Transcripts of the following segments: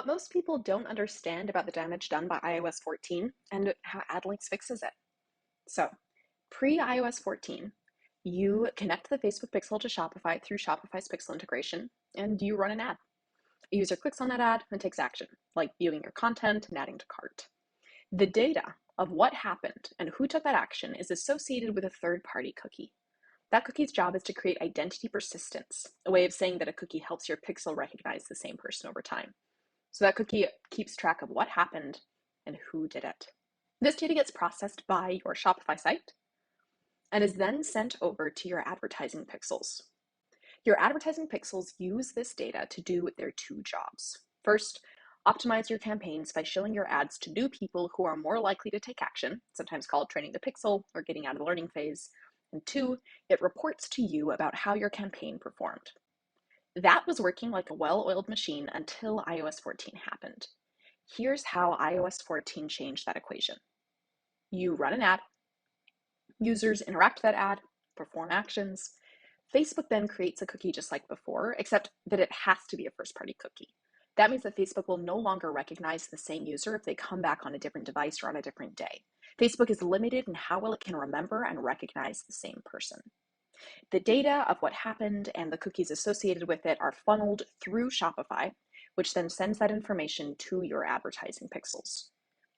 what most people don't understand about the damage done by iOS 14 and how AdLinks fixes it. So, pre iOS 14, you connect the Facebook pixel to Shopify through Shopify's pixel integration, and you run an ad. A user clicks on that ad and takes action, like viewing your content and adding to cart. The data of what happened and who took that action is associated with a third-party cookie. That cookie's job is to create identity persistence, a way of saying that a cookie helps your pixel recognize the same person over time. So that cookie keeps track of what happened and who did it. This data gets processed by your Shopify site and is then sent over to your advertising pixels. Your advertising pixels use this data to do their two jobs. First, optimize your campaigns by showing your ads to new people who are more likely to take action, sometimes called training the pixel or getting out of the learning phase. And two, it reports to you about how your campaign performed. That was working like a well-oiled machine until iOS 14 happened. Here's how iOS 14 changed that equation. You run an ad, users interact with that ad, perform actions. Facebook then creates a cookie just like before, except that it has to be a first-party cookie. That means that Facebook will no longer recognize the same user if they come back on a different device or on a different day. Facebook is limited in how well it can remember and recognize the same person. The data of what happened and the cookies associated with it are funneled through Shopify, which then sends that information to your advertising pixels.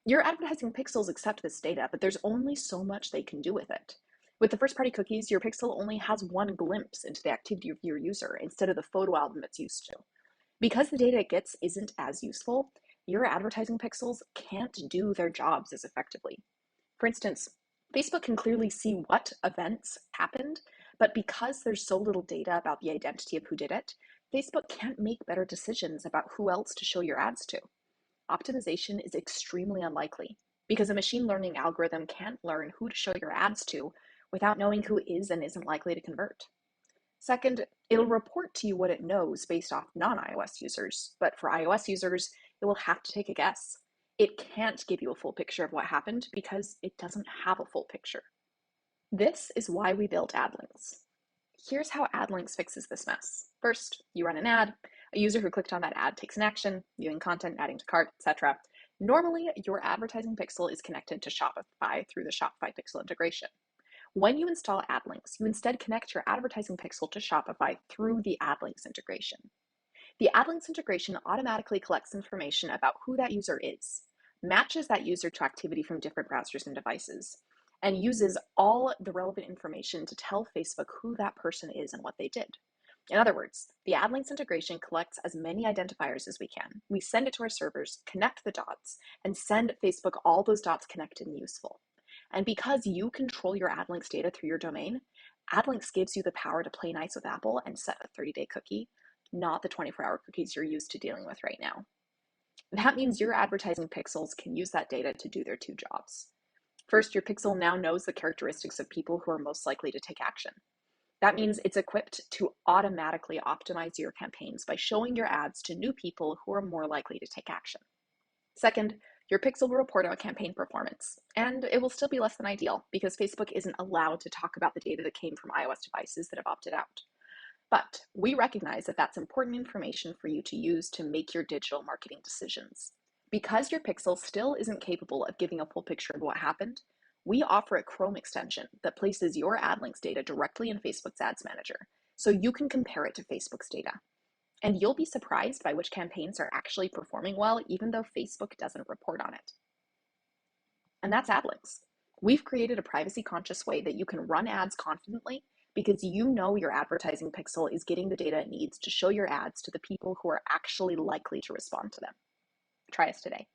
Your advertising pixels accept this data, but there's only so much they can do with it. With the first-party cookies, your pixel only has one glimpse into the activity of your user instead of the photo album it's used to. Because the data it gets isn't as useful, your advertising pixels can't do their jobs as effectively. For instance, Facebook can clearly see what events happened, but because there's so little data about the identity of who did it, Facebook can't make better decisions about who else to show your ads to. Optimization is extremely unlikely because a machine learning algorithm can't learn who to show your ads to without knowing who is and isn't likely to convert. Second, it'll report to you what it knows based off non-iOS users, but for iOS users, it will have to take a guess. It can't give you a full picture of what happened because it doesn't have a full picture. This is why we built AdLinks. Here's how AdLinks fixes this mess. First, you run an ad. A user who clicked on that ad takes an action, viewing content, adding to cart, etc. Normally, your advertising pixel is connected to Shopify through the Shopify pixel integration. When you install AdLinks, you instead connect your advertising pixel to Shopify through the AdLinks integration. The AdLinks integration automatically collects information about who that user is, matches that user to activity from different browsers and devices, and uses all the relevant information to tell Facebook who that person is and what they did. In other words, the AdLinks integration collects as many identifiers as we can. We send it to our servers, connect the dots, and send Facebook all those dots connected and useful. And because you control your AdLinks data through your domain, AdLinks gives you the power to play nice with Apple and set a 30-day cookie, not the 24-hour cookies you're used to dealing with right now. That means your advertising pixels can use that data to do their two jobs. First, your pixel now knows the characteristics of people who are most likely to take action. That means it's equipped to automatically optimize your campaigns by showing your ads to new people who are more likely to take action. Second, your pixel will report on campaign performance, and it will still be less than ideal because Facebook isn't allowed to talk about the data that came from iOS devices that have opted out. But we recognize that that's important information for you to use to make your digital marketing decisions. Because your pixel still isn't capable of giving a full picture of what happened, we offer a Chrome extension that places your AdLinks data directly in Facebook's Ads Manager, so you can compare it to Facebook's data. And you'll be surprised by which campaigns are actually performing well, even though Facebook doesn't report on it. And that's AdLinks. We've created a privacy-conscious way that you can run ads confidently because you know your advertising pixel is getting the data it needs to show your ads to the people who are actually likely to respond to them. Try us today.